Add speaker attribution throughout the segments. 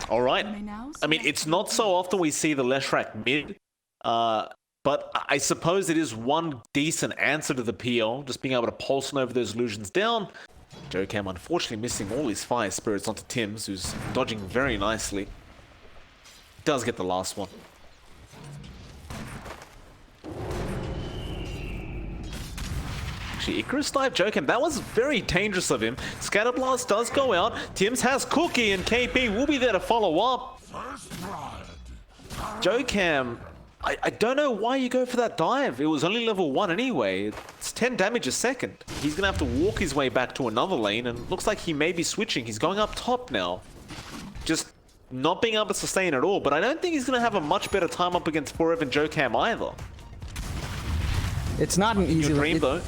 Speaker 1: All right. I mean, it's not so often we see the Leshrac mid, but I suppose it is one decent answer to the PL, just being able to pulse over those illusions down. JoeCam unfortunately missing all his fire spirits onto Tims, who's dodging very nicely. Does get the last one. Actually, Icarus dive JoeCam, that was very dangerous of him. Scatterblast does go out. Tims has Cookie, and KP will be there to follow up. JoeCam, I don't know why you go for that dive. It was only level 1 anyway. It's 10 damage a second. He's going to have to walk his way back to another lane, and looks like he may be switching. He's going up top now. Just not being able to sustain at all, but I don't think he's going to have a much better time up against Forever and JoeCam either.
Speaker 2: It's not an easy
Speaker 1: dream though.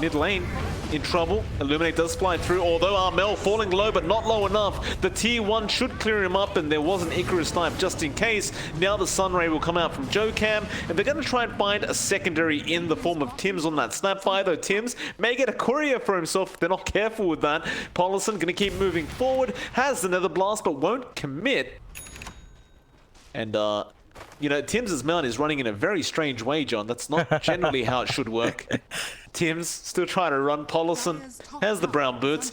Speaker 1: Mid lane in trouble. Illuminate does fly through, although Armel falling low, but not low enough. The T1 should clear him up, and there was an Icarus snipe just in case. Now the Sunray will come out from JoeCam, and they're going to try and find a secondary in the form of Tims on that snapfire, though Tims may get a courier for himself if they're not careful with that. Paulison going to keep moving forward, has the Nether Blast, but won't commit. And, you know, Tim's mount is running in a very strange way, John. That's not generally how it should work. Tims still trying to run. Paulison has the brown boots.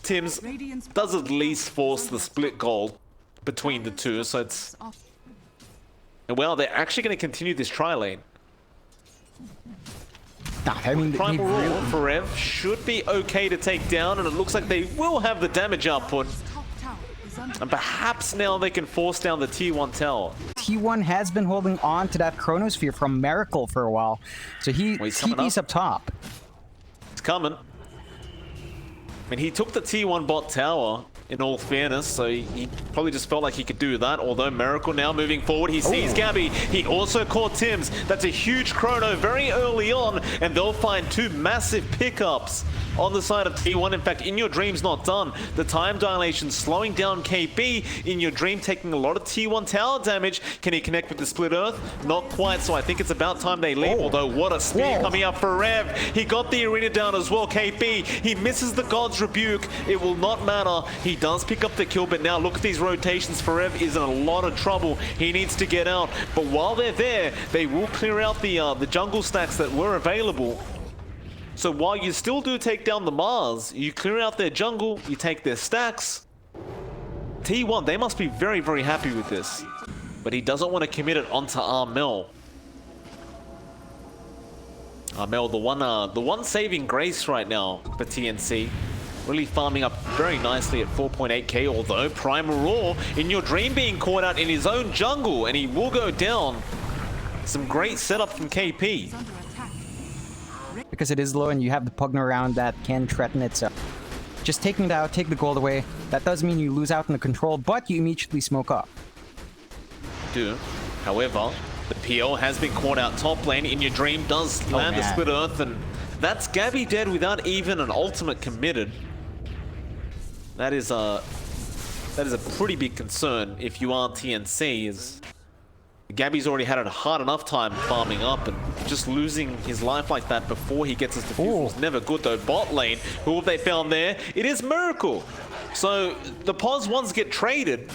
Speaker 1: Tims does at least force the split goal between the two, so it's... Well, they're actually going to continue this tri-lane.
Speaker 2: I mean,
Speaker 1: Primal Roar for Rev should be okay to take down, and it looks like they will have the damage output. And perhaps now they can force down the T1 tower.
Speaker 2: T1 has been holding on to that Chronosphere from Miracle for a while, so he's up top.
Speaker 1: It's coming. I mean, he took the T1 bot tower, in all fairness, so he probably just felt like he could do that, although Miracle now moving forward, he sees Gabby, he also caught Tims. That's a huge chrono very early on, and they'll find two massive pickups on the side of T1. In fact, In Your Dream's not done. The time dilation slowing down KB. In Your Dream taking a lot of T1 tower damage. Can he connect with the Split Earth? Not quite, so I think it's about time they leave, although what a spear coming up for Rev. He got the arena down as well, KB. He misses the God's Rebuke. It will not matter. He does pick up the kill, but now look at these rotations. Forever is in a lot of trouble. He needs to get out, but while they're there, they will clear out the jungle stacks that were available. So while you still do take down the Mars, you clear out their jungle, you take their stacks. T1, they must be very, very happy with this. But he doesn't want to commit it onto Armel. Armel, the one saving grace right now for TNC. Really farming up very nicely at 4.8k, although Primal Roar, In Your Dream being caught out in his own jungle, and he will go down. Some great setup from KP.
Speaker 2: Because it is low and you have the Pugna around that can threaten it, so just taking it out, take the gold away. That does mean you lose out on the control, but you immediately smoke up.
Speaker 1: However, the PO has been caught out top lane. In Your Dream does land the Split Earth, and that's Gabby dead without even an ultimate committed. That is a pretty big concern if you are TNC, as Gabby's already had a hard enough time farming up, and just losing his life like that before he gets his defuse was never good though. Bot lane, who have they found there? It is Miracle. So the pos ones get traded.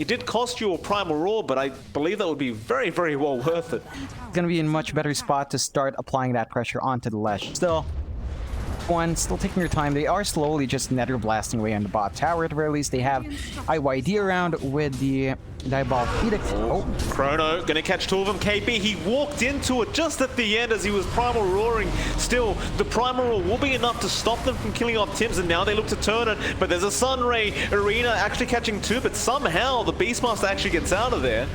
Speaker 1: It did cost you a Primal Roar, but I believe that would be very, very well worth it.
Speaker 2: It's going to be in a much better spot to start applying that pressure onto the Lesh. Still taking their time. They are slowly just nether blasting away on the bot tower. At the very least, they have IYD around with the Diabolic Edict.
Speaker 1: Chrono gonna catch two of them. KP, he walked into it just at the end as he was Primal Roaring. Still, the Primal Roar will be enough to stop them from killing off Tims, and now they look to turn it, but there's a Sunray. Arena actually catching two, but somehow the Beastmaster actually gets out of there.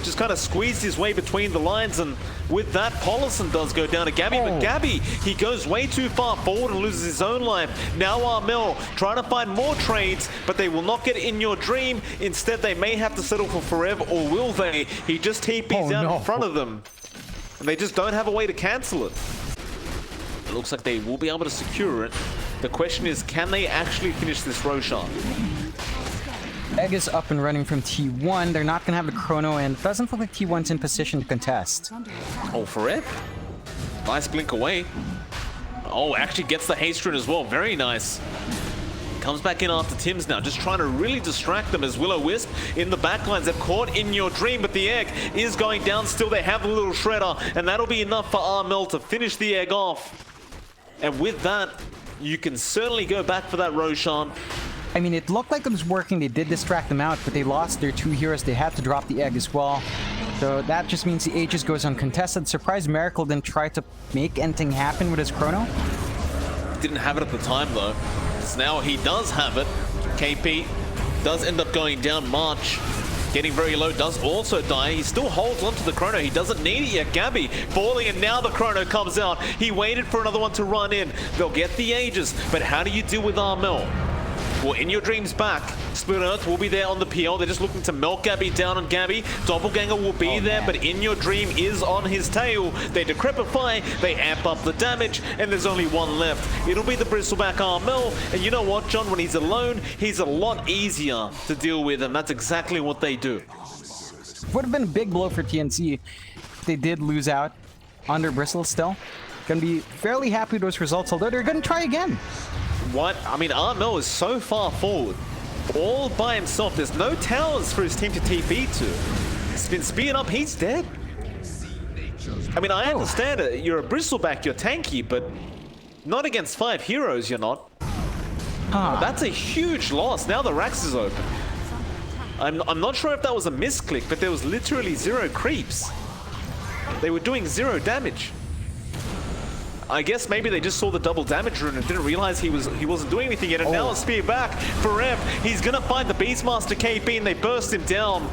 Speaker 1: Just kind of squeezed his way between the lines, and with that, Paulison does go down to Gabby, but Gabby, he goes way too far forward and loses his own life. Now Armel trying to find more trades, but they will not get In Your Dream. Instead, they may have to settle for Forever, or will they? He just TPs out in front of them, and they just don't have a way to cancel it. It looks like they will be able to secure it. The question is, can they actually finish this Roshan?
Speaker 2: Egg is up and running from T1. They're not going to have the chrono, and it doesn't look like T1's in position to contest.
Speaker 1: Oh, Forever. Nice blink away. Oh, actually gets the haste rune as well. Very nice. comes back in after Tim's now, just trying to really distract them as Will-O-Wisp in the backlines. They've caught In Your Dream, but the egg is going down still. They have a little shredder, and that'll be enough for Armel to finish the egg off. And with that, you can certainly go back for that Roshan.
Speaker 2: I mean, it looked like it was working. They did distract them out, but they lost their 2 heroes. They had to drop the egg as well. So that just means the Aegis goes uncontested. Surprised Miracle didn't try to make anything happen with his chrono.
Speaker 1: Didn't have it at the time though. So now he does have it. KP does end up going down. March getting very low, does also die. He still holds onto the chrono. He doesn't need it yet. Gabby falling, and now the chrono comes out. He waited for another one to run in. They'll get the Aegis, but how do you deal with Armel? Well, In Your Dream's back. Split Earth will be there on the PL. They're just looking to melt Gabby down on Gabby. Doppelganger will be there, but In Your Dream is on his tail. They decrepify, they amp up the damage, and there's only one left. It'll be the Bristleback Armel, and you know what, John? When he's alone, he's a lot easier to deal with, and that's exactly what they do.
Speaker 2: Would have been a big blow for TNC if they did lose out under Bristle still. Gonna be fairly happy with those results, although they're gonna try again.
Speaker 1: What? I mean, Armel is so far forward, all by himself. There's no towers for his team to TP to. He's been speeding up, he's dead. I mean, I understand it. You're a Bristleback, you're tanky, but not against 5 heroes, you're not. That's a huge loss. Now the Rax is open. I'm not sure if that was a misclick, but there was literally 0 creeps. They were doing 0 damage. I guess maybe they just saw the double damage rune and didn't realize he wasn't doing anything yet. And now a spear back for Rev. He's gonna find the Beastmaster KP, and they burst him down.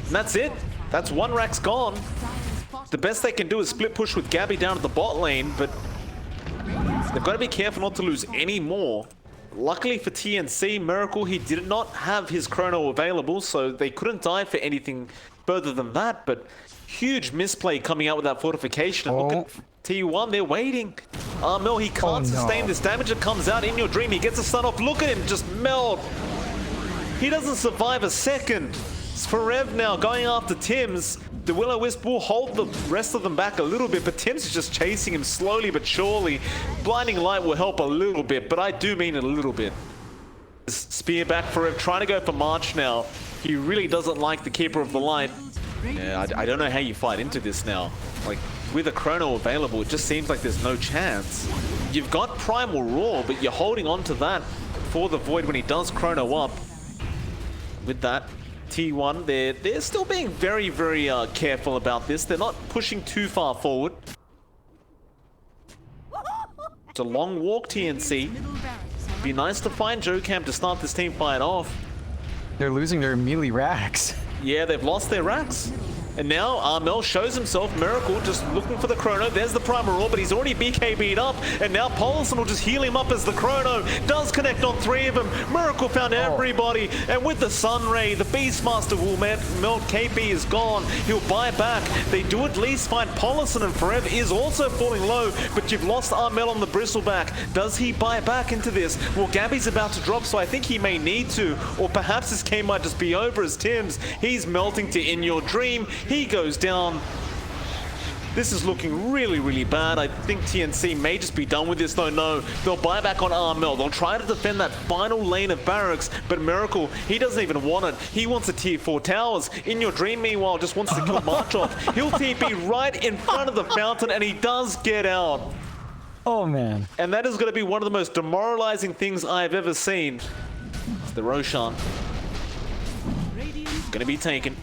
Speaker 1: And that's it. That's 1 Rax gone. The best they can do is split push with Gabby down to the bot lane, but they've got to be careful not to lose any more. Luckily for TNC, Miracle, he did not have his chrono available, so they couldn't die for anything further than that, but huge misplay coming out with that fortification. And look at T1, they're waiting. Armel, he can't sustain this damage that comes out. In Your Dream, he gets a stun off. Look at him just melt. He doesn't survive a second. It's Forev now going after Tims. The Will-O-Wisp will hold the rest of them back a little bit, but Tims is just chasing him slowly but surely. Blinding Light will help a little bit, but I do mean a little bit. Spear back Forev, trying to go for March now. He really doesn't like the Keeper of the Light. Yeah, I don't know how you fight into this now. Like, with a chrono available, it just seems like there's no chance. You've got Primal Roar, but you're holding on to that for the Void when he does chrono up. With that, T1, they're still being very, very careful about this. They're not pushing too far forward. It's a long walk, TNC. Be nice to find JoeCam to start this team fight off.
Speaker 2: They're losing their melee Rax.
Speaker 1: Yeah, they've lost their Rax. And now Armel shows himself. Miracle just looking for the chrono. There's the Primal Roar, but he's already BKB'd up. And now Paulson will just heal him up as the chrono does connect on 3 of them. Miracle found everybody. And with the Sun Ray, the Beastmaster will melt. KP is gone. He'll buy back. They do at least find Paulson, and Forever is also falling low. But you've lost Armel on the Bristleback. Does he buy back into this? Well, Gabby's about to drop, so I think he may need to. Or perhaps this game might just be over as Tims. He's melting to In Your Dream. He goes down. This is looking really, really bad. I think TNC may just be done with this, though. No, they'll buy back on Armel. They'll try to defend that final lane of barracks, but Miracle, he doesn't even want it. He wants a tier 4 towers. In Your Dream, meanwhile, just wants to kill March off. He'll TP right in front of the fountain, and he does get out.
Speaker 2: Oh, man.
Speaker 1: And that is going to be one of the most demoralizing things I've ever seen. It's the Roshan. Going to be taken.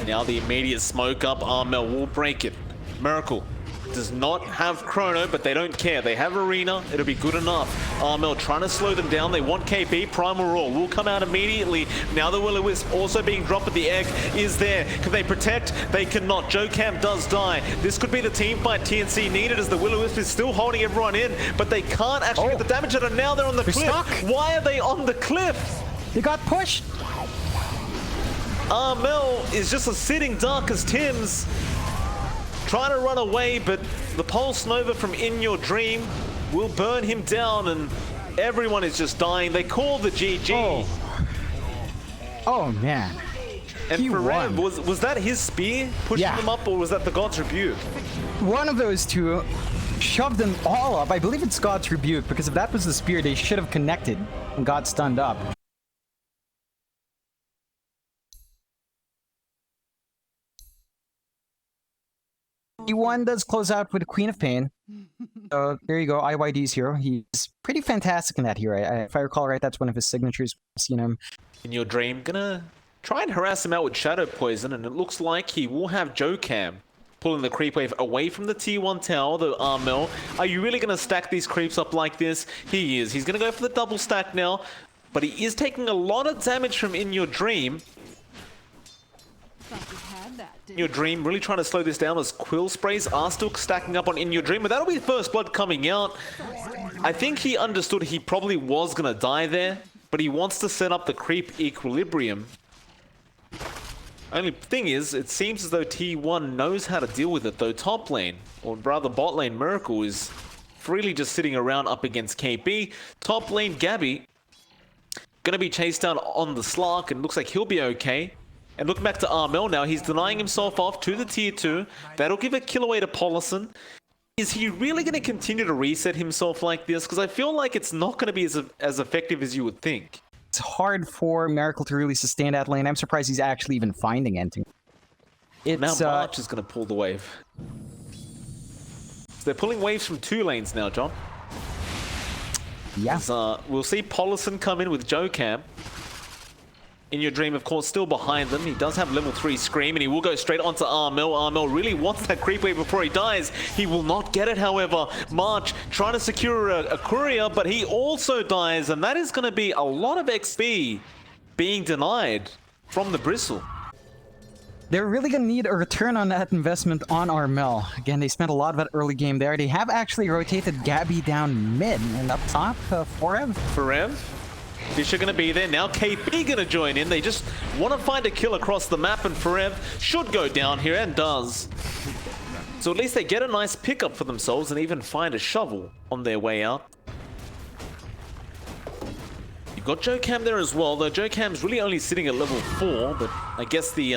Speaker 1: Now the immediate smoke up, Armel will break it. Miracle does not have chrono, but they don't care. They have arena, it'll be good enough. Armel trying to slow them down. They want KP. Primal Roar will come out immediately. Now the Will-O-Wisp also being dropped, but the egg is there. Can they protect? They cannot. JoeCam does die. This could be the team fight TNC needed, as the Will-O-Wisp is still holding everyone in, but they can't actually get the damage out, and now they're on the cliff.
Speaker 2: Stuck.
Speaker 1: Why are they on the cliff?
Speaker 2: They got pushed.
Speaker 1: Armel is just a sitting duck as Tims trying to run away, but the Pulse Nova from In Your Dream will burn him down, and everyone is just dying. They call the GG.
Speaker 2: Oh man.
Speaker 1: And
Speaker 2: He
Speaker 1: for Rev,
Speaker 2: won.
Speaker 1: was that his spear pushing
Speaker 2: Yeah.
Speaker 1: them up, or was that the God's Rebuke?
Speaker 2: One of those two shoved them all up. I believe it's God's Rebuke, because if that was the spear, they should have connected and got stunned up. T1 does close out with Queen of Pain. So there you go, IYD's hero. He's pretty fantastic in that hero. If I recall right, that's one of his signatures. I've seen him.
Speaker 1: In your dream, gonna try and harass him out with Shadow Poison, and it looks like he will have Jokam pulling the creep wave away from the T1 tower, the Armel. Are you really gonna stack these creeps up like this? He is. He's gonna go for the double stack now, but he is taking a lot of damage from In Your Dream. In Your Dream really trying to slow this down as Quill Sprays are still stacking up on In Your Dream, but that'll be First Blood coming out. I think he understood he probably was gonna die there, but he wants to set up the creep equilibrium. Only thing is, it seems as though T1 knows how to deal with it, though top lane, or rather bot lane Miracle, is freely just sitting around up against KB. Top lane Gabby gonna be chased down on the Slark, and looks like he'll be okay. And looking back to Armel now, he's denying himself off to the tier 2. That'll give a kill away to Polison. Is he really going to continue to reset himself like this? Because I feel like it's not going to be as effective as you would think.
Speaker 2: It's hard for Miracle to really sustain that lane. I'm surprised he's actually even finding anything.
Speaker 1: Now March is going to pull the wave. So they're pulling waves from 2 lanes now, John.
Speaker 2: Yeah.
Speaker 1: We'll see Polison come in with Jokam. In Your Dream, of course, still behind them. He does have level 3 Scream, and he will go straight onto Armel. Armel really wants that creep wave before he dies. He will not get it, however. March trying to secure a courier, but he also dies, and that is going to be a lot of XP being denied from the Bristle.
Speaker 2: They're really going to need a return on that investment on Armel. Again, they spent a lot of that early game there. They have actually rotated Gabby down mid, and up top, Forev.
Speaker 1: Forev? Fisher gonna be there. Now KP gonna join in. They just want to find a kill across the map, and Forev should go down here, and does. So at least they get a nice pickup for themselves and even find a shovel on their way out. You've got Jokam there as well, though Jokam's really only sitting at level 4, but I guess the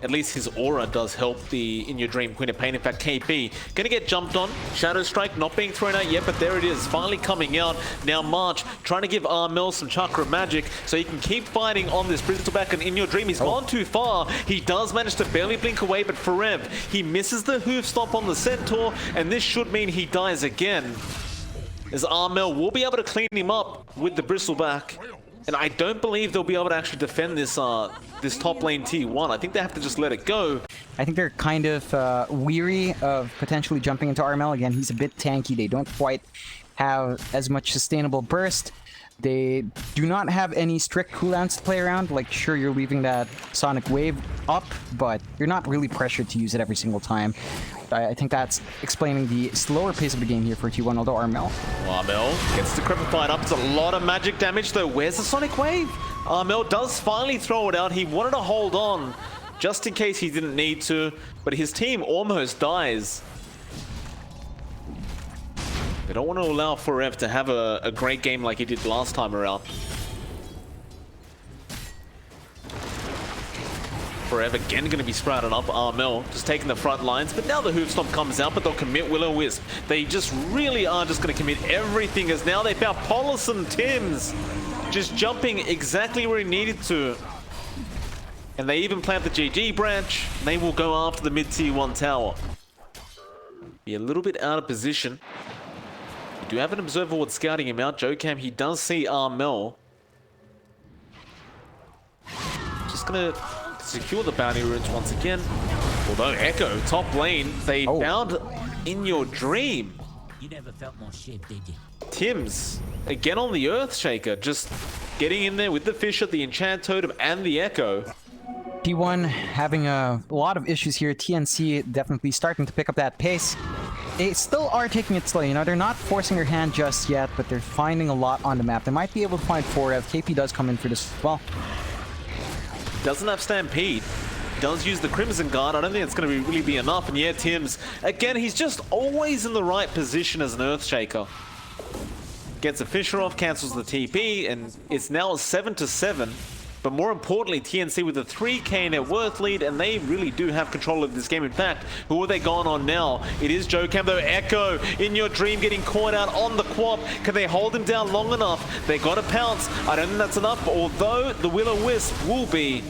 Speaker 1: at least his aura does help the In Your Dream Queen of Pain. In fact, KP gonna get jumped on. Shadow Strike not being thrown out yet, but there it is, finally coming out. Now March trying to give Armel some chakra magic so he can keep fighting on this Bristleback, and In Your Dream, he's gone too far. He does manage to barely blink away, but Forev, he misses the hoof stop on the Centaur, and this should mean he dies again, as Armel will be able to clean him up with the Bristleback. And I don't believe they'll be able to actually defend this this top lane T1. I think they have to just let it go.
Speaker 2: I think they're kind of weary of potentially jumping into Armel again. He's a bit tanky. They don't quite have as much sustainable burst. They do not have any strict cooldowns to play around. Like, sure, you're leaving that Sonic Wave up, but you're not really pressured to use it every single time. I think that's explaining the slower pace of the game here for T1, although Armel.
Speaker 1: Armel gets decrepified up. It's a lot of magic damage, though. Where's the Sonic Wave? Armel does finally throw it out. He wanted to hold on just in case he didn't need to, but his team almost dies. They don't want to allow Forev to have a great game like he did last time around. Forev again going to be sprouted up. Armel just taking the front lines, but now the hoof stomp comes out, but they'll commit Will-O-Wisp. They just really are just going to commit everything, as now they found Polison Tims just jumping exactly where he needed to. And they even plant the GG branch. They will go after the mid-tier 1 tower. Be a little bit out of position. You do have an observer ward scouting him out. Jokam, he does see Armel. Just gonna secure the bounty runes once again. Although Echo, top lane, they found In Your Dream.
Speaker 3: You never felt more shit, did you?
Speaker 1: Tims, again on the Earthshaker, just getting in there with the Fisher, the Enchant Totem, and the Echo.
Speaker 2: T1 having a lot of issues here. TNC definitely starting to pick up that pace. They still are taking it slow, you know, they're not forcing their hand just yet, but they're finding a lot on the map. They might be able to find Forev. KP does come in for this as well.
Speaker 1: Doesn't have Stampede. Does use the Crimson Guard. I don't think it's going to really be enough. And yeah, Tims, again, he's just always in the right position as an Earthshaker. Gets a Fisher off, cancels the TP, and it's now a 7-7. But more importantly, TNC with a 3k net worth lead, and they really do have control of this game. In fact, who are they going on now? It is joKam, though. Echo in your dream getting caught out on the quap. Can they hold him down long enough? They got to pounce. I don't think that's enough, although the Will-O-Wisp will be.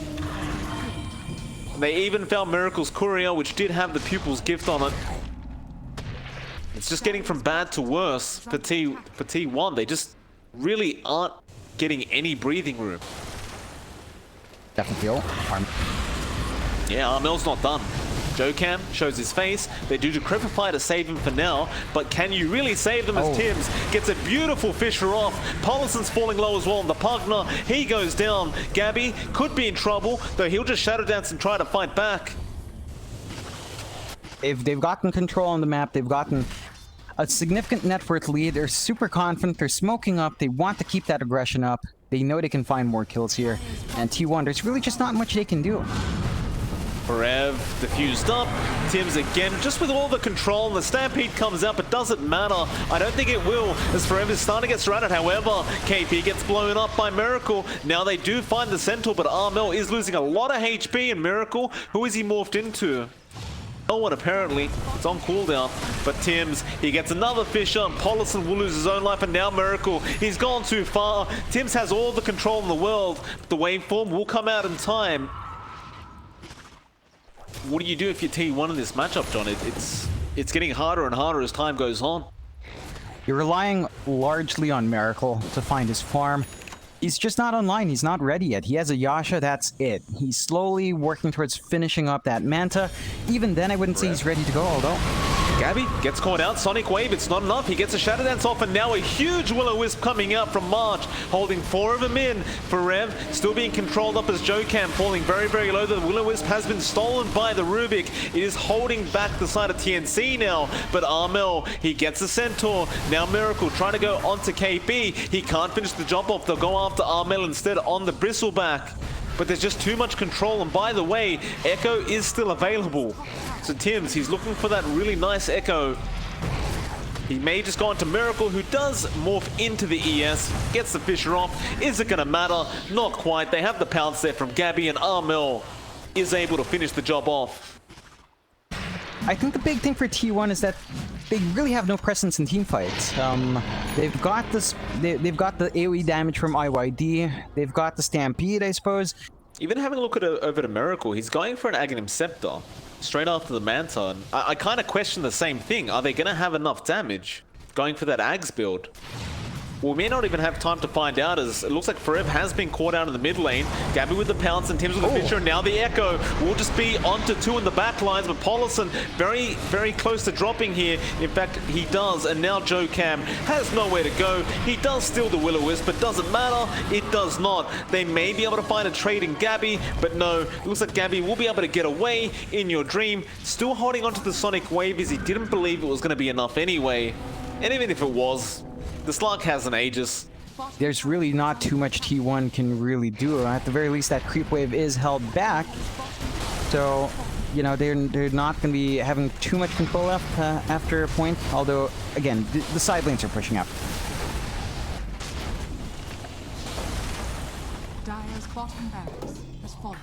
Speaker 1: They even found Miracle's courier, which did have the pupil's gift on it. It's just getting from bad to worse for T1. They just really aren't getting any breathing room.
Speaker 2: Definitely.
Speaker 1: Yeah, Armel's not done. joKam shows his face. They do decrepify to save him for now, but can you really save them as Tims gets a beautiful Fisher off. Pollison's falling low as well on the Pugner. He goes down. Gabby could be in trouble, though he'll just Shadow Dance and try to fight back.
Speaker 2: If they've gotten control on the map, they've gotten a significant net worth lead. They're super confident. They're smoking up. They want to keep that aggression up. They know they can find more kills here. And T1, there's really just not much they can do.
Speaker 1: Forev diffused up. Tims again, just with all the control, and the Stampede comes out, but doesn't matter. I don't think it will, as Forev is starting to get surrounded. However, KP gets blown up by Miracle. Now they do find the Centaur, but Armel is losing a lot of HP, and Miracle, who is he morphed into? No one apparently. It's on cooldown. But Tims, he gets another Fisher. Pollison will lose his own life, and now Miracle. He's gone too far. Tims has all the control in the world. The waveform will come out in time. What do you do if you're T1 in this matchup, John? It's getting harder and harder as time goes on.
Speaker 2: You're relying largely on Miracle to find his farm. He's just not online. He's not ready yet. He has a Yasha, that's it. He's slowly working towards finishing up that Manta. Even then, I wouldn't say he's ready to go, although...
Speaker 1: Gabby gets caught out. Sonic Wave, it's not enough. He gets a Shadow Dance off, and now a huge Will-O-Wisp coming out from March, holding 4 of them in. Forev still being controlled up as joKam, falling very, very low. The Will-O-Wisp has been stolen by the Rubik. It is holding back the side of TNC now, but Armel, he gets a Centaur. Now Miracle trying to go onto KP. He can't finish the jump off. They'll go after Armel instead on the Bristleback. But there's just too much control, and by the way, Echo is still available. So Tims, he's looking for that really nice Echo. He may just go into Miracle, who does morph into the ES, gets the Fisher off. Is it going to matter? Not quite. They have the pounce there from Gabby, and Armel is able to finish the job off.
Speaker 2: I think the big thing for T1 is that they really have no presence in teamfights. They've got this. They've got the AoE damage from IYD. They've got the Stampede, I suppose.
Speaker 1: Even having a look at over to Miracle, he's going for an Aghanim Scepter straight after the Manta. And I kind of question the same thing. Are they going to have enough damage going for that Ags build? Well, we may not even have time to find out, as it looks like Forev has been caught out in the mid lane. Gabby with the pounce and Tims with the Fisher, and now the Echo will just be onto 2 in the back lines, but Pollison very, very close to dropping here. In fact, he does, and now joKam has nowhere to go. He does steal the Will-O-Wisp, but doesn't matter. It does not. They may be able to find a trade in Gabby, but no. It looks like Gabby will be able to get away in your dream. Still holding onto the Sonic Wave, as he didn't believe it was going to be enough anyway. And even if it was, the Slug has an Aegis.
Speaker 2: There's really not too much T1 can really do. At the very least, that creep wave is held back. So, you know, they're not going to be having too much control left after a point. Although, again, the side lanes are pushing up.
Speaker 4: Dire's bottom barracks has fallen.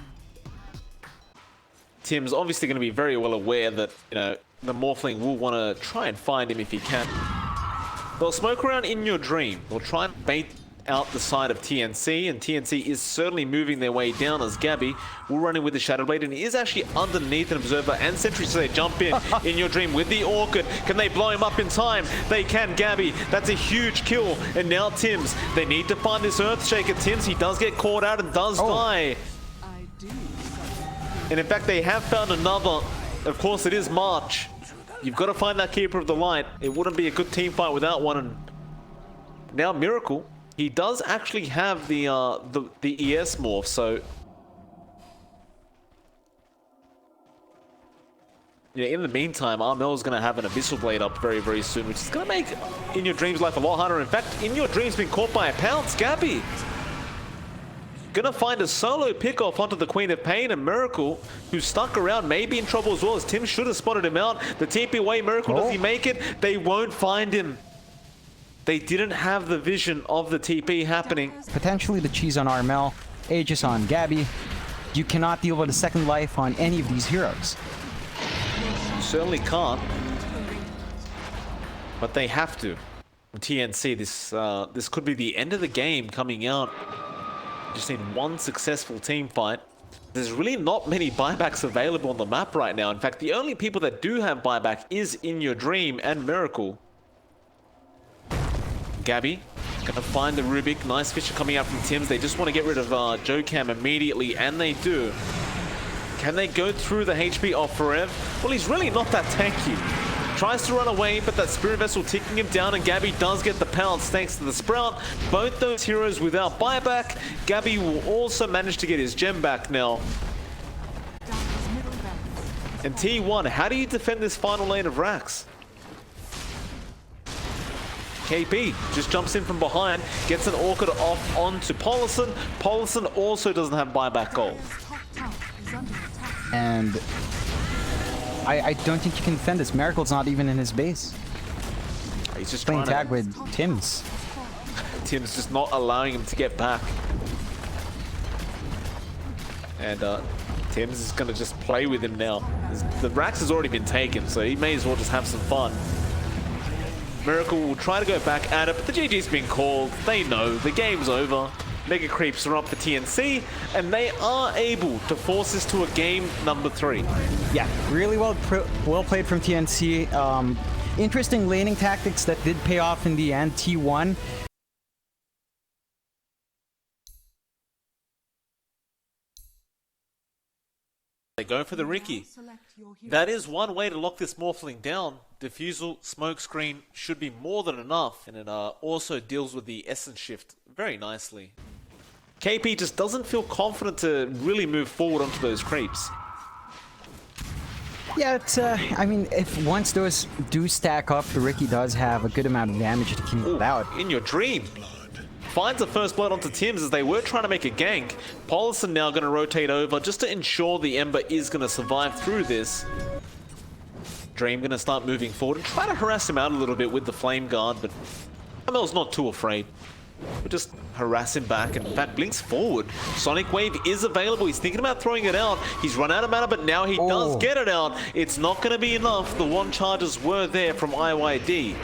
Speaker 1: Tim's obviously going to be very well aware that, you know, the Morphling will want to try and find him if he can. They'll smoke around in your dream. They'll try and bait out the side of TNC, and TNC is certainly moving their way down as Gabby will run in with the Shadow Blade, and he is actually underneath an Observer and Sentry, so they jump in your dream with the Orchid. Can they blow him up in time? They can, Gabby. That's a huge kill. And now Tims, they need to find this Earthshaker. Tims, he does get caught out and does die. And in fact, they have found another. Of course, it is March. You've got to find that Keeper of the Light. It wouldn't be a good team fight without one. And now Miracle, he does actually have the ES morph, so yeah. In the meantime, Armel's going to have an Abyssal Blade up very, very soon, which is going to make In Your Dream's life a lot harder. In fact, In Your Dream's been caught by a pounce. Gabby gonna find a solo pick-off onto the Queen of Pain, and Miracle, who's stuck around, may be in trouble as well, as Tim should have spotted him out. The TP away, Miracle, does he make it? They won't find him. They didn't have the vision of the TP happening.
Speaker 2: Potentially the cheese on Armel. Aegis on Gabby. You cannot deal with a second life on any of these heroes.
Speaker 1: Certainly can't. But they have to. TNC, this could be the end of the game coming out. Just need one successful team fight. There's really not many buybacks available on the map right now. In fact, the only people that do have buyback is In Your Dream and Miracle. Gabby gonna find the Rubik. Nice Fisher coming out from Tim's. They just want to get rid of JoeCam immediately, and they do. Can they go through the HP off Forev? Well, he's really not that tanky. Tries to run away, but that Spirit Vessel ticking him down, and Gabby does get the pounce thanks to the Sprout. Both those heroes without buyback. Gabby will also manage to get his gem back now. And T1, how do you defend this final lane of Rax? KP just jumps in from behind, gets an Orchid off onto Polison. Polison also doesn't have buyback gold.
Speaker 2: And I don't think you can defend this. Miracle's not even in his base.
Speaker 1: He's just
Speaker 2: Playing
Speaker 1: trying
Speaker 2: tag with Tim's.
Speaker 1: Tim's just not allowing him to get back. And Tim's is going to just play with him now. The Rax has already been taken, so he may as well just have some fun. Miracle will try to go back at it, but the GG's been called. They know the game's over. Mega Creeps are up for TNC, and they are able to force this to a game number 3.
Speaker 2: Yeah, really well played from TNC. Interesting laning tactics that did pay off in the end. T1.
Speaker 1: They go for the Ricky. That is one way to lock this Morphling down. Diffusal, Smokescreen should be more than enough, and it also deals with the Essence Shift very nicely. KP just doesn't feel confident to really move forward onto those creeps.
Speaker 2: Yeah, it's, I mean, if once those do stack up, the Ricky does have a good amount of damage to keep it out.
Speaker 1: In Your Dream. Finds a first blood onto Tim's as they were trying to make a gank. Polison now going to rotate over just to ensure the Ember is going to survive through this. Dream going to start moving forward and try to harass him out a little bit with the Flame Guard, but Amel's not too afraid. We'll just harass him back, and in fact blinks forward. Sonic Wave is available. He's thinking about throwing it out. He's run out of mana, but now he does get it out. It's not going to be enough. The one charges were there from IYD.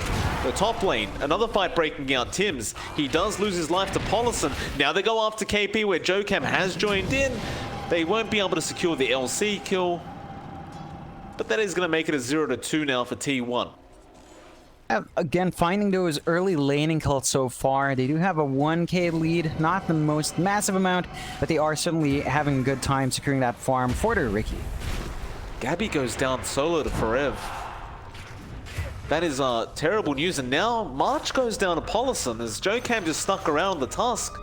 Speaker 1: The top lane, another fight breaking out. Tim's, he does lose his life to Polison. Now they go after KP where JoeCam has joined in. They won't be able to secure the LC kill, but that is going to make it a 0-2 now for T1.
Speaker 2: Again, finding those early laning kills so far. They do have a 1k lead, not the most massive amount, but they are certainly having a good time securing that farm for their Ricky.
Speaker 1: Gabby goes down solo to Forev. That is terrible news, and now March goes down to Polison as JoeCam just stuck around the Tusk.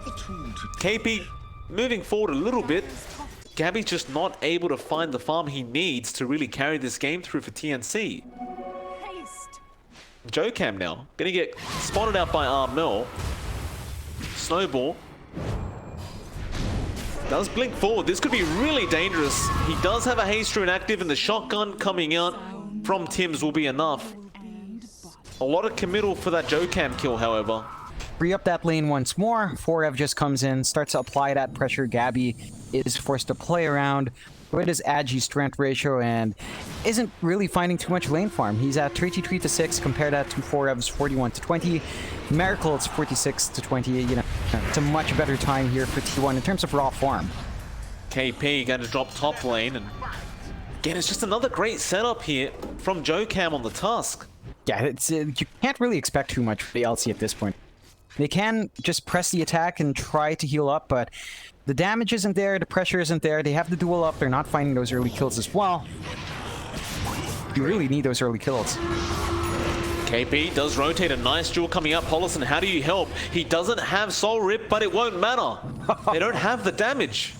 Speaker 1: KP moving forward a little bit. Gabby's just not able to find the farm he needs to really carry this game through for TNC. JoeCam now gonna get spotted out by Armel. Snowball does blink forward. This could be really dangerous. He does have a haste rune active, and the shotgun coming out from Tim's will be enough. A lot of committal for that JoeCam kill, however.
Speaker 2: Free up that lane once more. Forev just comes in, starts to apply that pressure. Gabby is forced to play around with his Agi strength ratio and isn't really finding too much lane farm. He's at 33-6. Compare that to Forev's 41-20. Miracle's 46-20. You know, it's a much better time here for T1 in terms of raw farm.
Speaker 1: KP going to drop top lane, and again, it's just another great setup here from JoeCam on the Tusk.
Speaker 2: Yeah, it's you can't really expect too much for the LC at this point. They can just press the attack and try to heal up, but the damage isn't there, the pressure isn't there. They have the duel up, they're not finding those early kills as well. You really need those early kills.
Speaker 1: KP does rotate, a nice duel coming up. Polison, how do you help? He doesn't have Soul Rip, but it won't matter. They don't have the damage.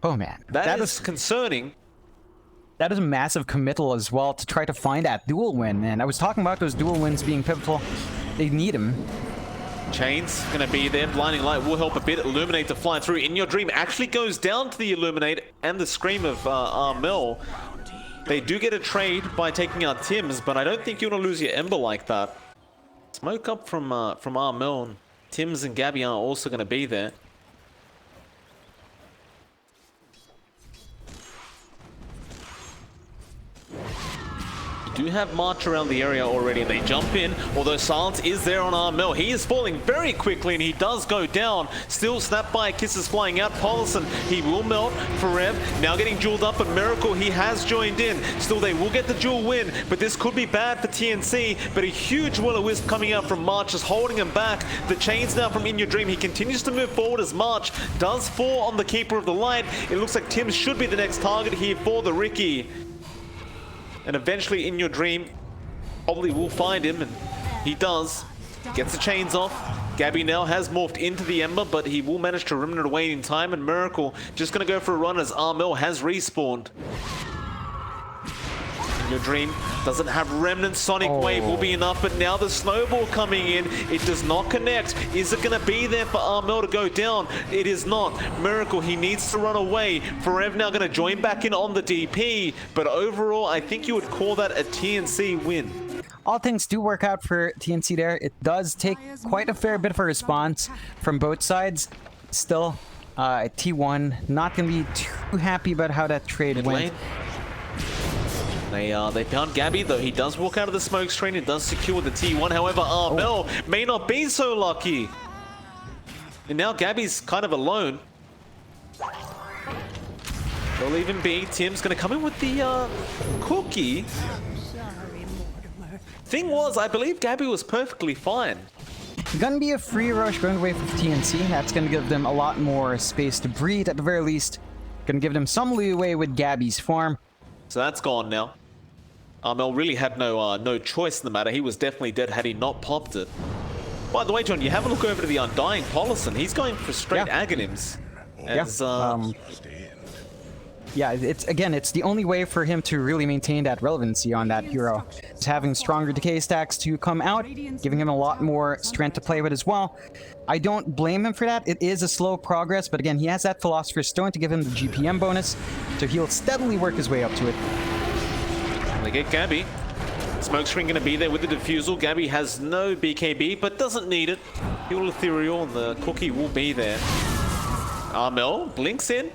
Speaker 2: Oh man.
Speaker 1: That is concerning.
Speaker 2: That is a massive committal as well to try to find that duel win, and I was talking about those duel wins being pivotal. They need him.
Speaker 1: Chain's gonna be there. Blinding Light will help a bit. Illuminate to fly through. In Your Dream actually goes down to the Illuminate and the Scream of Armel. They do get a trade by taking out Tim's, but I don't think you want to lose your Ember like that. Smoke up from Armel. Tim's and Gabby are also gonna be there. do have March around the area already, and they jump in, although Silence is there on Armel. He is falling very quickly, and he does go down. Still, snap by kisses flying out. Paulson, he will melt. Forev now getting jeweled up, but Miracle, he has joined in. Still, they will get the duel win, but this could be bad for TNC, but a huge will-o-wisp coming out from March is holding him back. The chains now from In Your Dream. He continues to move forward as March does fall on the Keeper of the Light. It looks like Tim should be the next target here for the Ricky. And eventually In Your Dream probably will find him, and he does. Gets the chains off. Gabby now has morphed into the Ember, but he will manage to remnant away in time, and Miracle just going to go for a run as Armel has respawned. In Your Dream doesn't have Remnant. Sonic Wave will be enough, but now the Snowball coming in. It does not connect. Is it going to be there for Armel to go down? It is not. Miracle, he needs to run away. Forev now going to join back in on the DP, but overall, I think you would call that a TNC win.
Speaker 2: All things do work out for TNC there. It does take quite a fair bit of a response from both sides. Still, T1 not going to be too happy about how that trade went.
Speaker 1: They found Gabby, though he does walk out of the smoke screen and does secure the T1. However, Armel may not be so lucky. And now Gabby's kind of alone. They'll even be. Tim's going to come in with the cookie. Thing was, I believe Gabby was perfectly fine.
Speaker 2: Gonna be a free rush going away from TNC. That's gonna give them a lot more space to breathe at the very least. Gonna give them some leeway with Gabby's farm.
Speaker 1: So that's gone now. Armel really had no choice in the matter. He was definitely dead had he not popped it. By the way, John, you have a look over to the Undying Paulson. He's going for straight Aghanims.
Speaker 2: Yeah, it's the only way for him to really maintain that relevancy on that hero. Is having stronger decay stacks to come out, giving him a lot more strength to play with as well. I don't blame him for that. It is a slow progress, but again, he has that Philosopher's Stone to give him the GPM bonus, so he'll steadily work his way up to it.
Speaker 1: They get Gabby. Smokescreen going to be there with the defusal. Gabby has no BKB, but doesn't need it. He'll Ethereal, and the cookie will be there. Armel blinks in.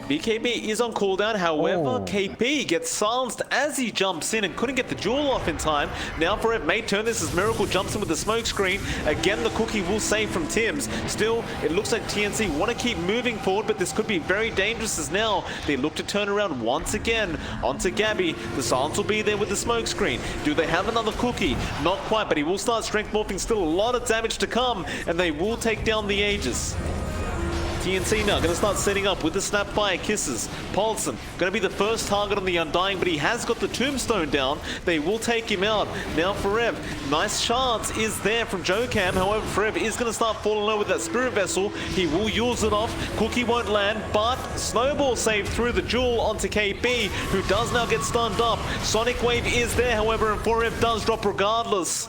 Speaker 1: BKB is on cooldown, however, KP gets silenced as he jumps in and couldn't get the jewel off in time. Now Forev may turn this as Miracle jumps in with the smoke screen. Again, the cookie will save from Tim's. Still, it looks like TNC want to keep moving forward, but this could be very dangerous as now they look to turn around once again onto Gabby. The silence will be there with the smoke screen. Do they have another cookie? Not quite, but he will start strength morphing. Still a lot of damage to come, and they will take down the Aegis. TNC now going to start setting up with the Snapfire Kisses. Paulson going to be the first target on the Undying, but he has got the Tombstone down. They will take him out. Now Forev, nice chance is there from Jocam. However, Forev is going to start falling low with that Spirit Vessel. He will use it off. Cookie won't land, but Snowball saved through the jewel onto KP, who does now get stunned up. Sonic Wave is there, however, and Forev does drop regardless.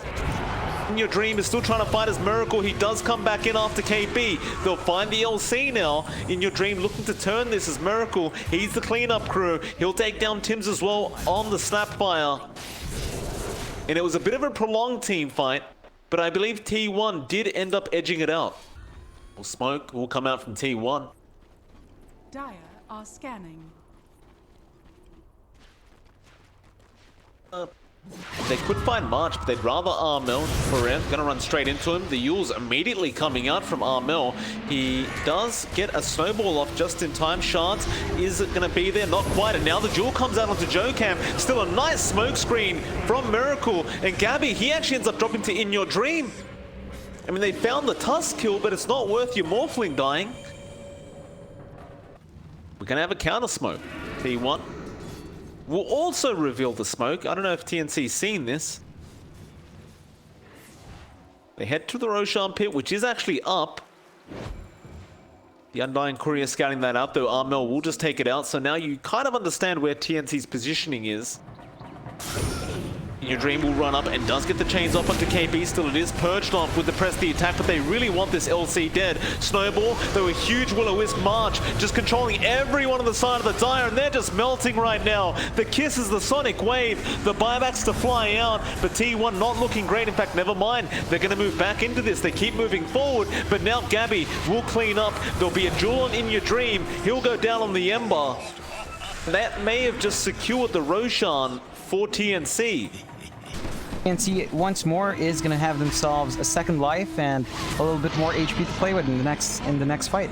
Speaker 1: In Your Dream is still trying to fight his Miracle. He does come back in after KP. They'll find the LC now. In Your Dream looking to turn this as Miracle. He's the cleanup crew. He'll take down Tim's as well on the Snapfire. And it was a bit of a prolonged team fight, but I believe T1 did end up edging it out. Well, smoke will come out from T1.
Speaker 4: Dire are scanning.
Speaker 1: They could find March, but they'd rather Armel. Forev gonna run straight into him. The Yule's immediately coming out from Armel. He does get a snowball off just in time. Shards is it gonna be there? Not quite. And now the jewel comes out onto Jocam. Still a nice smoke screen from Miracle. And Gabby, he actually ends up dropping to In Your Dream. I mean, they found the Tusk kill, but it's not worth your Morphling dying. We're gonna have a counter smoke. T1 will also reveal the smoke. I don't know if TNC's seen this. They head to the Roshan pit, which is actually up. The Undying Courier scouting that out, though Armel will just take it out. So now you kind of understand where TNC's positioning is. In Your Dream will run up and does get the chains off onto KB. Still, it is perched off with the press the attack, but they really want this LC dead. Snowball, though a huge will-o-wisp March, just controlling everyone on the side of the Dire, and they're just melting right now. The kiss is the Sonic Wave, the buybacks to fly out, but T1 not looking great. In fact, never mind. They're going to move back into this. They keep moving forward, but now Gabby will clean up. There'll be a duel on In Your Dream. He'll go down on the Ember. That may have just secured the Roshan for TNC.
Speaker 2: TNC once more is going to have themselves a second life and a little bit more HP to play with in the next fight.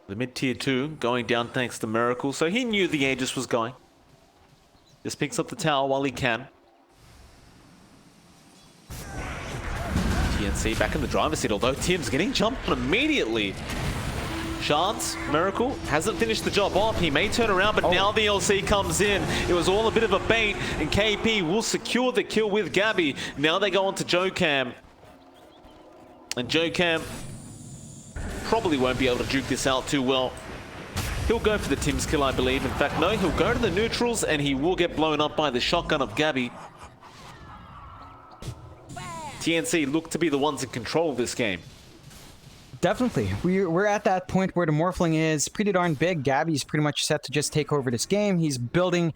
Speaker 1: The mid tier 2 going down thanks to Miracle, so he knew the Aegis was going. Just picks up the tower while he can. TNC back in the driver's seat, although Tim's getting jumped on immediately. Chance, Miracle, hasn't finished the job off. He may turn around, but now the LC comes in. It was all a bit of a bait, and KP will secure the kill with Gabby. Now they go on to Jocam. And Jocam probably won't be able to juke this out too well. He'll go for the Tim's kill, I believe. In fact, no, he'll go to the neutrals, and he will get blown up by the shotgun of Gabby. TNC look to be the ones in control of this game.
Speaker 2: Definitely. We're at that point where the Morphling is pretty darn big. Gabby's pretty much set to just take over this game. He's building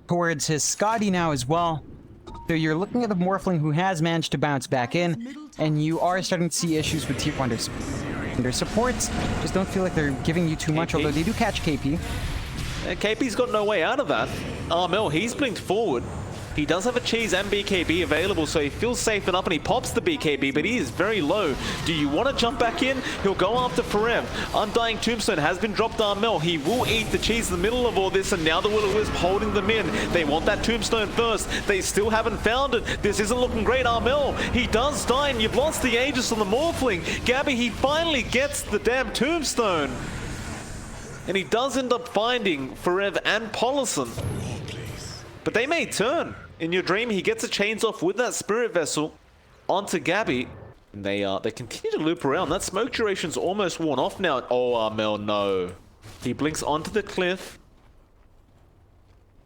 Speaker 2: towards his Scotty now as well. So you're looking at the Morphling who has managed to bounce back in, and you are starting to see issues with Tier 1. Their supports just don't feel like they're giving you too much, although they do catch KP.
Speaker 1: KP's got no way out of that. Armel, he's blinked forward. He does have a cheese and BKB available, so he feels safe enough, and he pops the BKB, but he is very low. Do you want to jump back in? He'll go after Forev. Undying Tombstone has been dropped Armel. He will eat the cheese in the middle of all this, and now the Will-O-Wisp holding them in. They want that Tombstone first. They still haven't found it. This isn't looking great. Armel, he does die, and you've lost the Aegis on the Morphling. Gabby, he finally gets the damn Tombstone. And he does end up finding Forev and Polison. But they may turn. In your dream, he gets a chains off with that Spirit Vessel onto Gabby. And they continue to loop around. That smoke duration's almost worn off now. Oh, Armel, no. He blinks onto the cliff.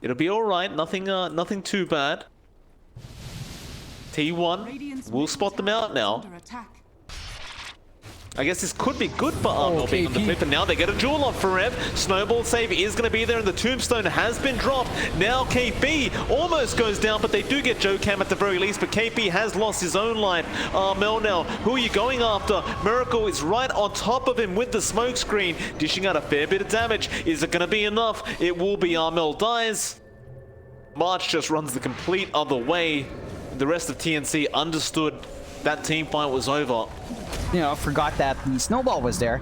Speaker 1: It'll be alright. Nothing too bad. T1 will spot them out now. I guess this could be good for Armel being on the cliff, and now they get a jewel off Forev. Snowball save is going to be there, and the Tombstone has been dropped. Now KP almost goes down, but they do get Jocam at the very least, but KP has lost his own life. Armel now, who are you going after? Miracle is right on top of him with the smoke screen, dishing out a fair bit of damage. Is it going to be enough? It will be. Armel dies. March just runs the complete other way. The rest of TNC understood that team fight was over.
Speaker 2: You know, forgot that the snowball was there.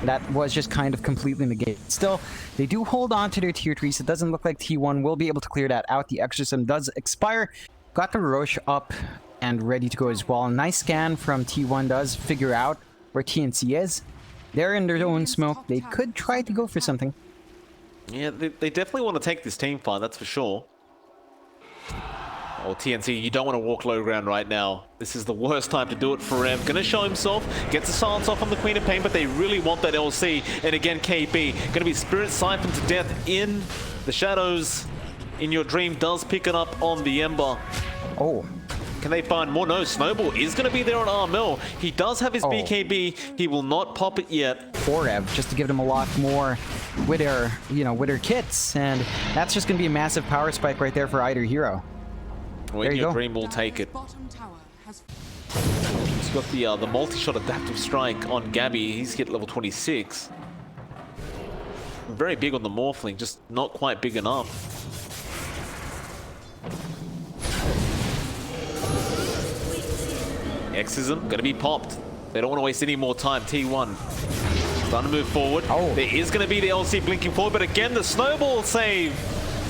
Speaker 2: That was just kind of completely negated. Still, they do hold on to their tier 3s. So it doesn't look like T1 will be able to clear that out. The exorcism does expire. Got the Roche up and ready to go as well. A nice scan from T1 does figure out where TNC is. They're in their own smoke. They could try to go for something.
Speaker 1: Yeah, they definitely want to take this team fight, that's for sure. Oh, TNC, you don't want to walk low ground right now. This is the worst time to do it for Rev. Gonna show himself, gets a silence off on the Queen of Pain, but they really want that LC. And again, KP, gonna be Spirit Siphoned to death in the shadows. In your dream does pick it up on the Ember.
Speaker 2: Oh.
Speaker 1: Can they find more? No, Snowball is gonna be there on Armel. He does have his BKB. He will not pop it yet.
Speaker 2: Forev, just to give them a lot more with their, with their kits. And that's just gonna be a massive power spike right there for either hero.
Speaker 1: Well, in your dream, we'll take it. He's got the multi-shot adaptive strike on Gabby. He's hit level 26. Very big on the Morphling, just not quite big enough. Exorcism gonna be popped. They don't want to waste any more time. T1 starting to move forward.
Speaker 2: Oh.
Speaker 1: There is gonna be the LC blinking forward, but again the snowball save.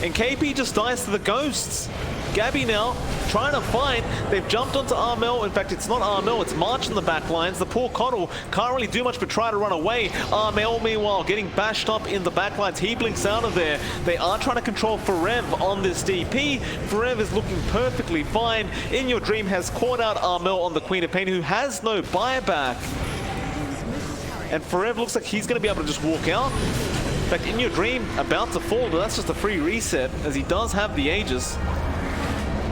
Speaker 1: And KP just dies to the ghosts. Gabby now trying to fight. They've jumped onto Armel. In fact, it's not Armel, it's March in the back lines. The poor Connell can't really do much but try to run away. Armel, meanwhile, getting bashed up in the back lines. He blinks out of there. They are trying to control Forev on this DP. Forev is looking perfectly fine. In Your Dream has caught out Armel on the Queen of Pain, who has no buyback. And Forev looks like he's going to be able to just walk out. In fact, In Your Dream about to fall, but that's just a free reset, as he does have the Aegis.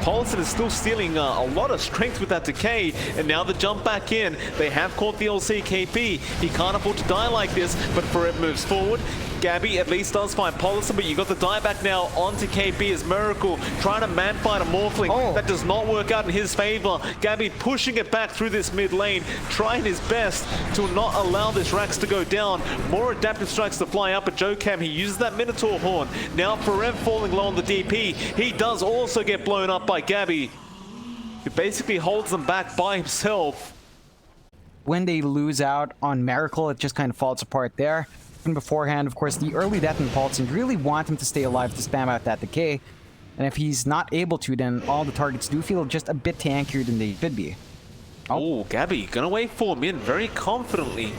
Speaker 1: Paulson is still stealing a lot of strength with that decay, and now the jump back in. They have caught the LC KP. He can't afford to die like this, but Forev moves forward. Gabby at least does find Policy, but you got the dieback now onto KB as Miracle trying to man fight a Morphling.
Speaker 2: Oh.
Speaker 1: That does not work out in his favor. Gabby pushing it back through this mid lane, trying his best to not allow this Rax to go down. More adaptive strikes to fly up, but JoeCam, he uses that Minotaur horn. Now Forev falling low on the DP. He does also get blown up by Gabby, who basically holds them back by himself.
Speaker 2: When they lose out on Miracle, it just kind of falls apart there. And beforehand, of course, the early death and Paulson really want him to stay alive to spam out that decay. And if he's not able to, then all the targets do feel just a bit tankier than they should be.
Speaker 1: Oh, Gabby gonna wait for him in very confidently.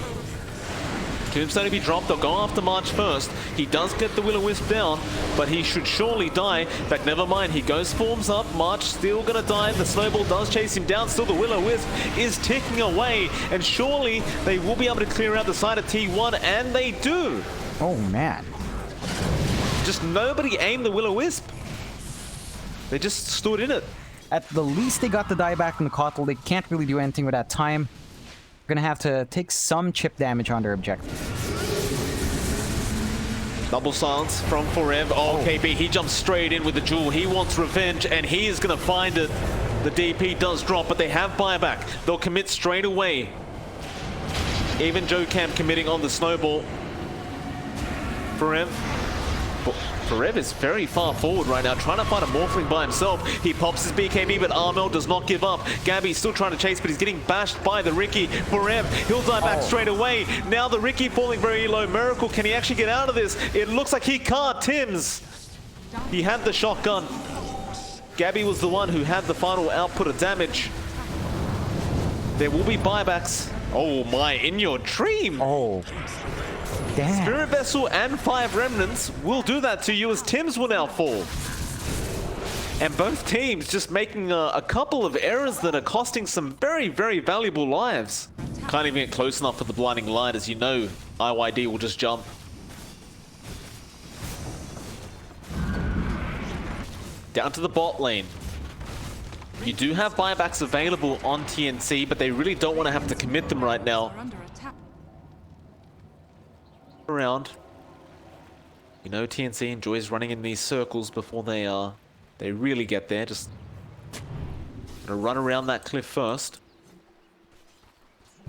Speaker 1: Tombstone to be dropped, they'll go after March first. He does get the Will-O-Wisp down, but he should surely die. In fact, never mind, he goes forms up. March still gonna die, the Snowball does chase him down. Still the Will-O-Wisp is ticking away, and surely they will be able to clear out the side of T1, and they do.
Speaker 2: Oh, man.
Speaker 1: Just nobody aimed the Will-O-Wisp. They just stood in it.
Speaker 2: At the least, they got the dieback from the Kotl. They can't really do anything with that time. Gonna have to take some chip damage on their objective.
Speaker 1: Double silence from Forev. Oh, KB, he jumps straight in with the jewel. He wants revenge, and he is gonna find it. The DP does drop, but they have buyback. They'll commit straight away. Even JoeCam committing on the Snowball. Forev. Forev is very far forward right now, trying to find a Morphling by himself. He pops his BKB, but Armel does not give up. Gabby's still trying to chase, but he's getting bashed by the Ricky. Forev, he'll die back straight away. Now the Ricky falling very low. Miracle, can he actually get out of this? It looks like he can't. Tims, he had the shotgun. Gabby was the one who had the final output of damage. There will be buybacks. Oh my, in your dream.
Speaker 2: Oh. Damn.
Speaker 1: Spirit Vessel and 5 Remnants will do that to you as Tims will now fall. And both teams just making a couple of errors that are costing some very, very valuable lives. Can't even get close enough for the blinding light, as you know IYD will just jump. Down to the bot lane. You do have buybacks available on TNC, but they really don't want to have to commit them right now.
Speaker 4: Are under attack.
Speaker 1: Around. You know TNC enjoys running in these circles before they really get there. Just gonna run around that cliff first.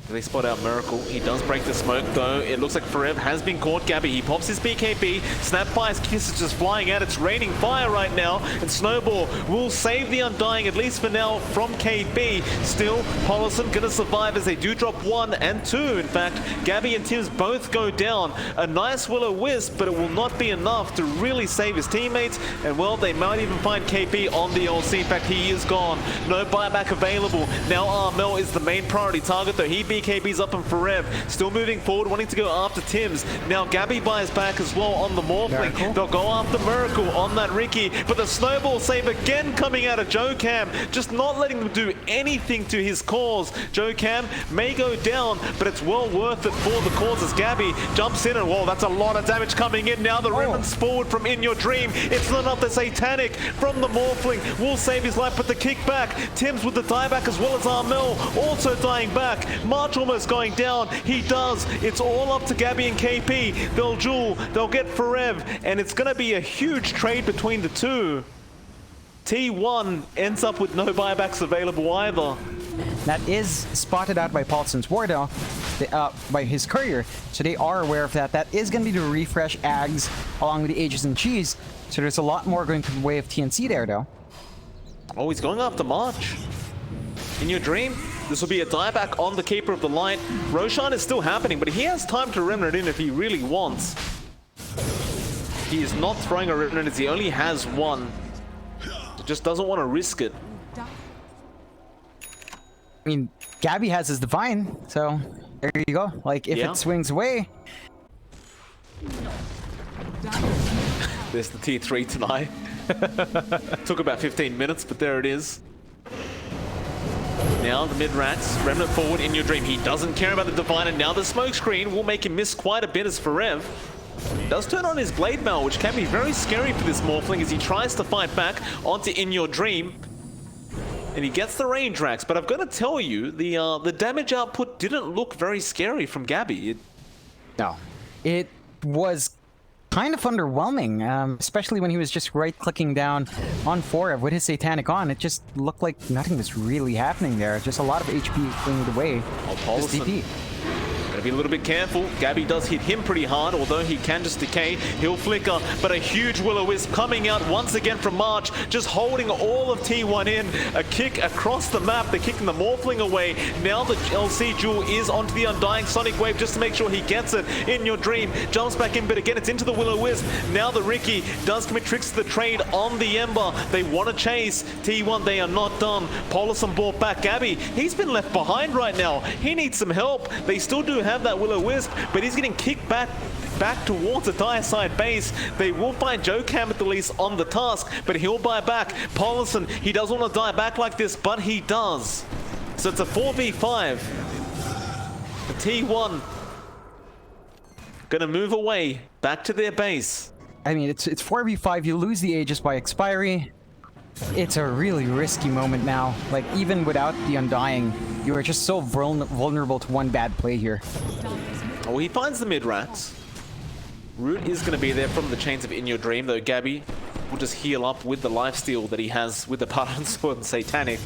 Speaker 1: They spot out Miracle. He does break the smoke though. It looks like Forev has been caught. Gabby, he pops his BKB. Snapfire's kiss is just flying out. It's raining fire right now. And Snowball will save the Undying, at least for now, from KB. Still, Pollison gonna survive as they do drop 1 and 2. In fact, Gabby and Tims both go down. A nice Will-O-Wisp, but it will not be enough to really save his teammates. And well, they might even find KB on the LC. In fact, he is gone. No buyback available. Now Armel is the main priority target though. He BKB's up and Forev. Still moving forward, wanting to go after Tims. Now Gabby buys back as well on the Morphling. They'll go after Miracle on that Ricky, but the Snowball save again coming out of JoeCam, just not letting them do anything to his cause. JoeCam may go down, but it's well worth it for the cause as Gabby jumps in and whoa, that's a lot of damage coming in. Now the Remnants forward from In Your Dream. It's not enough. The Satanic from the Morphling will save his life, but the kickback. Tims with the dieback as well as Armel also dying back. March almost going down. He does. It's all up to Gabby and KP. They'll duel. They'll get Forev. And it's going to be a huge trade between the two. T1 ends up with no buybacks available either.
Speaker 2: That is spotted out by Paulson's Wardo, by his courier, so they are aware of that. That is going to be the refresh Ags along with the Aegis and Cheese, so there's a lot more going to the way of TNC there, though.
Speaker 1: Oh, he's going after March. In Your Dream, this will be a dieback on the Keeper of the Light. Roshan is still happening, but he has time to Remnant in if he really wants. He is not throwing a Remnant as he only has one. He just doesn't want to risk it.
Speaker 2: I mean, Gabby has his Divine, so there you go. Like, if it swings away...
Speaker 1: There's the tier 3 tonight. Took about 15 minutes, but there it is. Now the mid-rats, Remnant forward In Your Dream. He doesn't care about the Divine, and now the smoke screen will make him miss quite a bit as Forev does turn on his Blade Mail, which can be very scary for this Morphling as he tries to fight back onto In Your Dream. And he gets the range racks, but I've got to tell you, the damage output didn't look very scary from Gabby.
Speaker 2: No. It was kind of underwhelming, especially when he was just right-clicking down on Forev with his Satanic on. It just looked like nothing was really happening there. Just a lot of HP cleaned away. Just DP.
Speaker 1: Gotta be a little bit careful. Gabby does hit him pretty hard, although he can just decay. He'll flicker, but a huge Will-O-Wisp coming out once again from March, just holding all of T1 in. A kick across the map. They're kicking the Morphling away. Now the LC Jewel is onto the Undying Sonic Wave just to make sure he gets it. In Your Dream jumps back in, but again, it's into the Will-O-Wisp. Now the Ricky does commit tricks to the trade on the Ember. They want to chase T1. They are not done. Polison brought back Gabby. He's been left behind right now. He needs some help. They still do have that Will-O-Wisp, but he's getting kicked back towards the dire side base. They will find Joe Cam at the least on the task, but he'll buy back. Paulison, he doesn't want to die back like this, but he does. So it's a 4v5. The T1 gonna move away back to their base.
Speaker 2: I mean, it's 4v5. You lose the Aegis by expiry. It's a really risky moment now. Like, even without the Undying, you are just so vulnerable to one bad play here.
Speaker 1: Oh, he finds the mid-rats. Root is going to be there from the chains of In Your Dream, though Gabby will just heal up with the lifesteal that he has with the Paladin Sword and Satanic.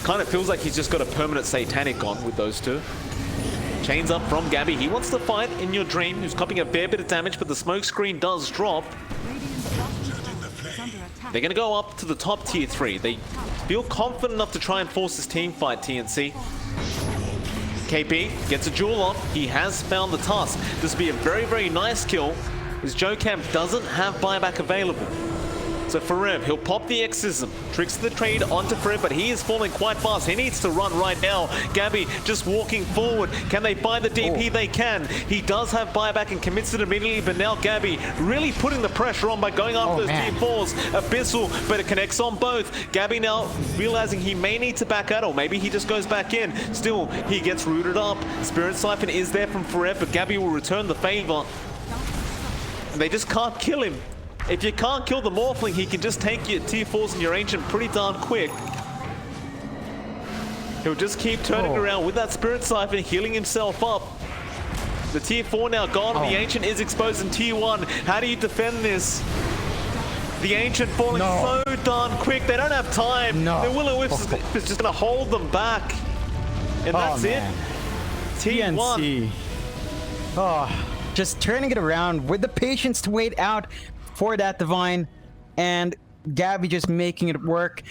Speaker 1: Kind of feels like he's just got a permanent Satanic on with those two. Chains up from Gabby. He wants to fight In Your Dream, who's copying a fair bit of damage, but the smoke screen does drop. They're going to go up to the top tier 3. They feel confident enough to try and force this team fight, TNC. KP gets a jewel off. He has found the task. This will be a very, very nice kill, as Joe Camp doesn't have buyback available. So Forev, he'll pop the Exorcism, tricks the trade onto Forev, but he is falling quite fast. He needs to run right now. Gabby just walking forward. Can they buy the DP? They can. He does have buyback and commits it immediately, but now Gabby really putting the pressure on by going after those tier 4s. Abyssal, but it connects on both. Gabby now realizing he may need to back out, or maybe he just goes back in. Still, he gets rooted up. Spirit Siphon is there from Forev, but Gabby will return the favor. They just can't kill him. If you can't kill the Morphling, he can just take your tier 4s and your Ancient pretty darn quick. He'll just keep turning around with that Spirit Siphon, healing himself up. The tier 4 now gone, the Ancient is exposed in tier 1. How do you defend this? The Ancient falling so darn quick, they don't have time. The Will-O-Wisp is just gonna hold them back. And that's it.
Speaker 2: TNC. Just turning it around with the patience to wait out for that Divine, and Gabby just making it work.